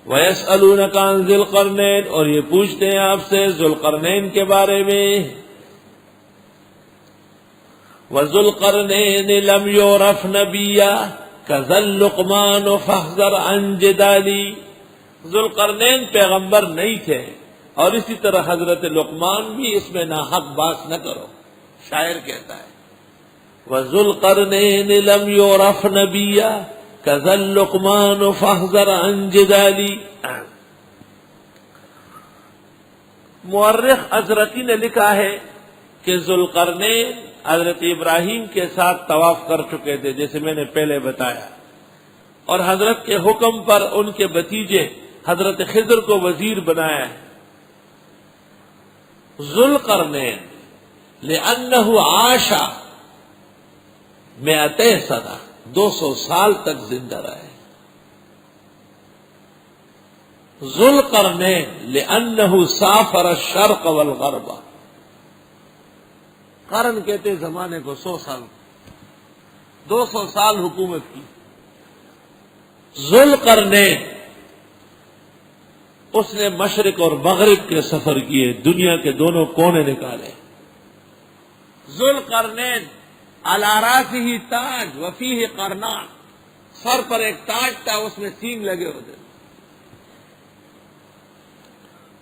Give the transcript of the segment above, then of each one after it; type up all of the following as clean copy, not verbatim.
وَيَسْأَلُونَكَ عَنْ ذِي الْقَرْنَيْنِ، اور یہ پوچھتے ہیں آپ سے ذو القرنین کے بارے میں. وَذُو الْقَرْنَيْنِ لَمْ يُعْرَفْ نَبِيًّا كَذَا لُقْمَانُ فَاحْذَرْ عَنْ جِدَالِي. ذو القرنین پیغمبر نہیں تھے، اور اسی طرح حضرت لقمان بھی اس میں ناحق بات نہ کرو. شاعر کہتا ہے وَذُو الْقَرْنَيْنِ لَمْ يُعْرَفْ نَبِيًّا كَذَا لُقْمَانُ فَاحْذَرْ عَنْ جِدَالِي. مورخ ازرقی نے لکھا ہے کہ ذو القرنین حضرت ابراہیم کے ساتھ طواف کر چکے تھے، جیسے میں نے پہلے بتایا، اور حضرت کے حکم پر ان کے بھتیجے حضرت خضر کو وزیر بنایا ہے. ذو القرنین لأنہ عاش 200 سنہ، 200 سال تک زندہ رہے. ذو القرنین لأنہ سافر الشرق والغرب. قرن کہتے زمانے کو 100 سال، 200 سال حکومت کی. ذو القرنین اس نے مشرق اور مغرب کے سفر کیے، دنیا کے دونوں کونے نکالے. ذو القرنین علی راسہ تاج وفیہ قرنان، سر پر ایک تاج تھا، اس میں سینگ لگے ہوتے.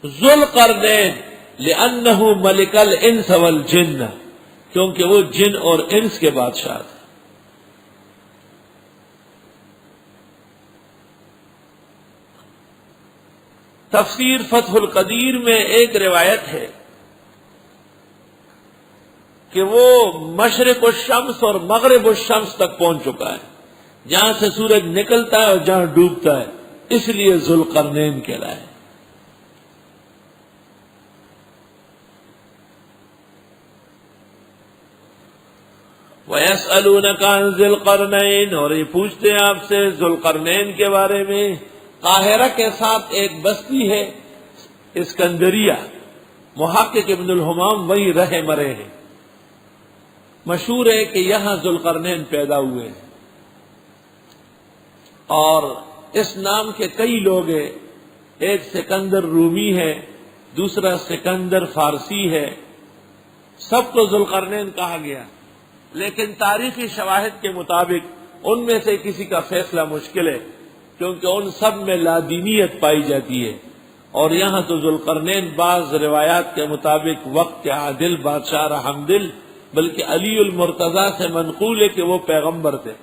ذو القرنین لأنہ ملک الانس والجن، کیونکہ وہ جن اور انس کے بادشاہ تھے. تفسیر فتح القدیر میں ایک روایت ہے کہ وہ مشرق الشمس اور مغرب الشمس تک پہنچ چکا ہے، جہاں سے سورج نکلتا ہے اور جہاں ڈوبتا ہے، اس لیے ذو القرنین کہلائے. وَيَسْأَلُونَكَ عَنْ ذِي الْقَرْنَيْنِ، اور یہ پوچھتے ہیں آپ سے ذو القرنین کے بارے میں. قاہرہ کے ساتھ ایک بستی ہے اسکندریہ، محقق ابن الحمام وہی رہے مرے ہیں. مشہور ہے کہ یہاں ذو القرنین پیدا ہوئے ہیں، اور اس نام کے کئی لوگ ہیں. ایک سکندر رومی ہے، دوسرا سکندر فارسی ہے. سب کو ذو القرنین کہا گیا، لیکن تاریخی شواہد کے مطابق ان میں سے کسی کا فیصلہ مشکل ہے، کیونکہ ان سب میں لادینیت پائی جاتی ہے. اور یہاں تو ذو القرنین بعض روایات کے مطابق وقت کے عادل بادشاہ رحم دل، بلکہ علی المرتضیٰ سے منقول ہے کہ وہ پیغمبر تھے،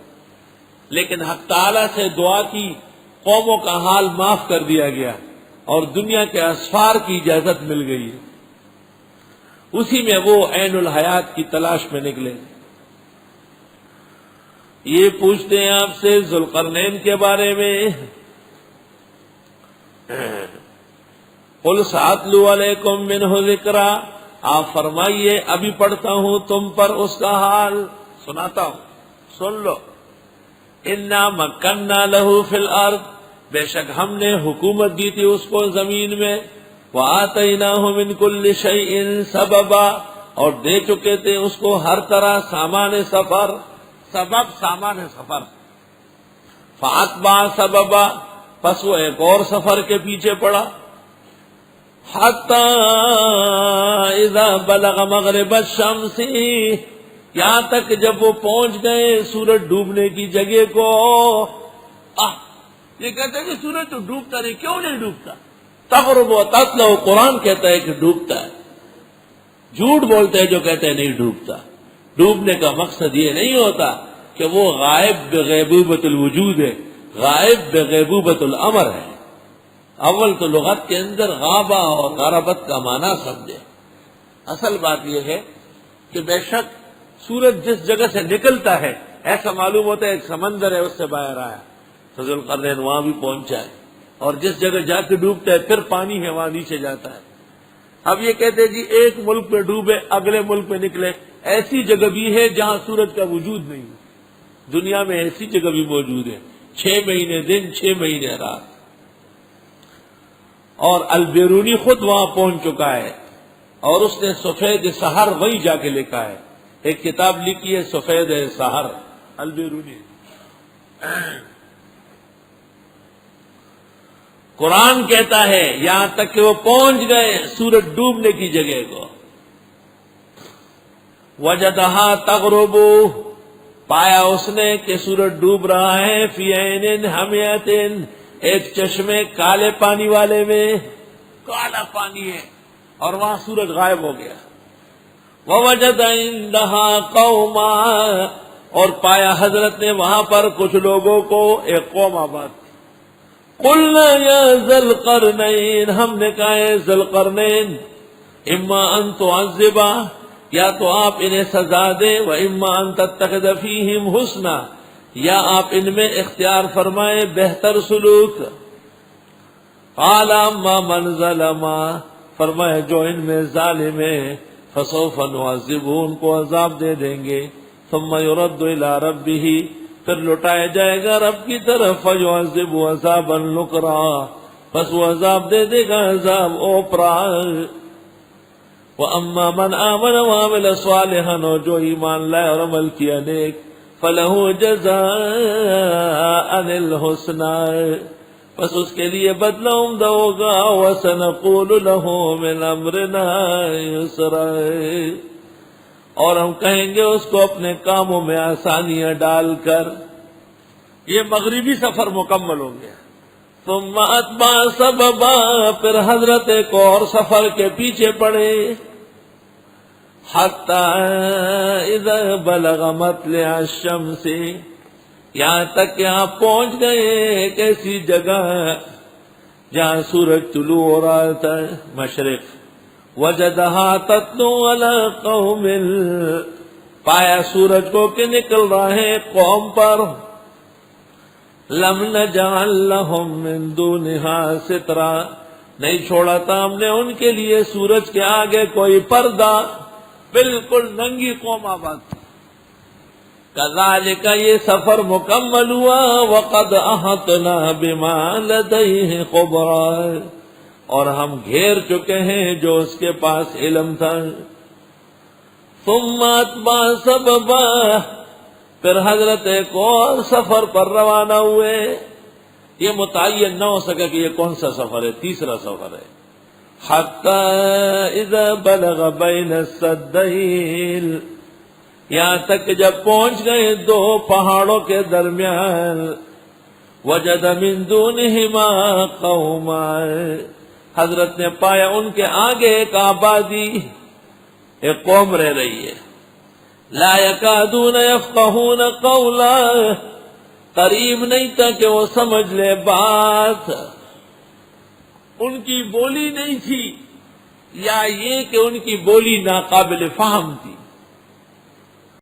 لیکن حق تعالیٰ سے دعا کی، قوموں کا حال معاف کر دیا گیا اور دنیا کے اسفار کی اجازت مل گئی ہے. اسی میں وہ عین الحیات کی تلاش میں نکلے. یہ پوچھتے ہیں آپ سے ذو القرنین کے بارے میں. قل ساتلو علیکم منہ ذکرا، آپ فرمائیے ابھی پڑھتا ہوں تم پر اس کا حال، سناتا ہوں، سن لو. انا مکننا لہ فی الارض، بے شک ہم نے حکومت دی تھی اس کو زمین میں. وآتیناہ من کل شیء سببا، اور دے چکے تھے اس کو ہر طرح سامان سفر. سبب سامان سفر. فاتبع سببا، پس وہ ایک اور سفر کے پیچھے پڑا. حتی اذا بلغ مغرب الشمس، یہاں تک جب وہ پہنچ گئے سورج ڈوبنے کی جگہ کو. یہ کہتے ہیں کہ سورج تو ڈوبتا نہیں، کیوں نہیں ڈوبتا؟ تغرب و تطلع، قرآن کہتا ہے کہ ڈوبتا ہے. جھوٹ بولتے ہیں جو کہتے ہیں نہیں ڈوبتا. ڈوبنے کا مقصد یہ نہیں ہوتا کہ وہ غائب بغیبوبۃ الوجود ہے، غائب بغیبوبۃ الامر ہے. اول تو لغت کے اندر غابہ اور غربت کا معنی سمجھے. اصل بات یہ ہے کہ بے شک سورج جس جگہ سے نکلتا ہے ایسا معلوم ہوتا ہے ایک سمندر ہے اس سے باہر آیا، تو ذو القرنین وہاں بھی پہنچا ہے. اور جس جگہ جا کے ڈوبتا ہے پھر پانی ہے وہاں نیچے جاتا ہے. اب یہ کہتے ہیں جی ایک ملک میں ڈوبے اگلے ملک میں نکلے، ایسی جگہ بھی ہے جہاں سورج کا وجود نہیں. دنیا میں ایسی جگہ بھی موجود ہے، 6 مہینے دن 6 مہینے رات. اور البیرونی خود وہاں پہنچ چکا ہے، اور اس نے سفید سحر وہی جا کے لکھا ہے. ایک کتاب لکھی ہے سفید سحر، البیرونی. قرآن کہتا ہے یہاں تک کہ وہ پہنچ گئے سورج ڈوبنے کی جگہ کو. وجدہا تغرب، پایا اس نے کہ سورج ڈوب رہا ہے فی عین حمیۃ، ایک چشمے کالے پانی والے میں، کالا پانی ہے اور وہاں سورج غائب ہو گیا. ووجد عندہا قوما، اور پایا حضرت نے وہاں پر کچھ لوگوں کو، ایک قوم آباد. قلنا یا ذی القرنین، ہم نے کہا ہے ذی القرنین، اما ان تعذبا، یا تو آپ انہیں سزا دیں، واما ان تتخذ فیہم حسنا، یا آپ ان میں اختیار فرمائیں بہتر سلوک. قال اما من ظلم، فرمائے جو ان میں ظالم ہے، فسوف نعذبہ، ان کو عذاب دے دیں گے، ثم يرد الى ربہ، پھر لوٹایا جائے گا رب کی طرف، فیعذب عذابا نکرا، پس وہ عذاب دے دے گا عذاب اوپرا. وَأَمَّا مَنْ آمَنَ وَعَمِلَ صَالِحًا، اور جو ایمان لائے اور عمل کیا نیک، فَلَهُ جَزَاءً الْحُسْنَى، پس اس کے لیے بدلہ عمدہ ہوگا. وَسَنَقُولُ لَهُ مِنْ أَمْرِنَا يُسْرًا، اور ہم کہیں گے اس کو اپنے کاموں میں آسانیاں ڈال کر. یہ مغربی سفر مکمل ہو گیا. ثم اتبع سببا، پھر حضرت کو اور سفر کے پیچھے پڑے. حتی اذا بلغ مطلع الشمس، یہاں تک کہ آپ پہنچ گئے ایک ایسی جگہ جہاں سورج طلوع ہو رہا تھا مشرق. وجدہا تطلع علی قوم، پایا سورج کو کہ نکل رہا ہے قوم پر. لم نجعل لهم من دونها سترا، نہیں چھوڑا تھا ہم نے ان کے لیے سورج کے آگے کوئی پردہ، بالکل ننگی قوم آباد. کذالک، یہ سفر مکمل ہوا. وقد احطنا بما لدیہ خبرا، اور ہم گھیر چکے ہیں جو اس کے پاس علم تھا. ثم اتبع سببا، پھر حضرت ایک اور سفر پر روانہ ہوئے. یہ متعین نہ ہو سکا کہ یہ کون سا سفر ہے، تیسرا سفر ہے. حتی اذا بلغ بین السدین، یہاں تک جب پہنچ گئے دو پہاڑوں کے درمیان. وجد من دونہما قوما، حضرت نے پایا ان کے آگے ایک آبادی، ایک قوم رہ رہی ہے. لا یکادون یفقہون قولا، قریب نہیں تھا کہ وہ سمجھ لے بات. ان کی بولی نہیں تھی، یا یہ کہ ان کی بولی ناقابل فہم تھی.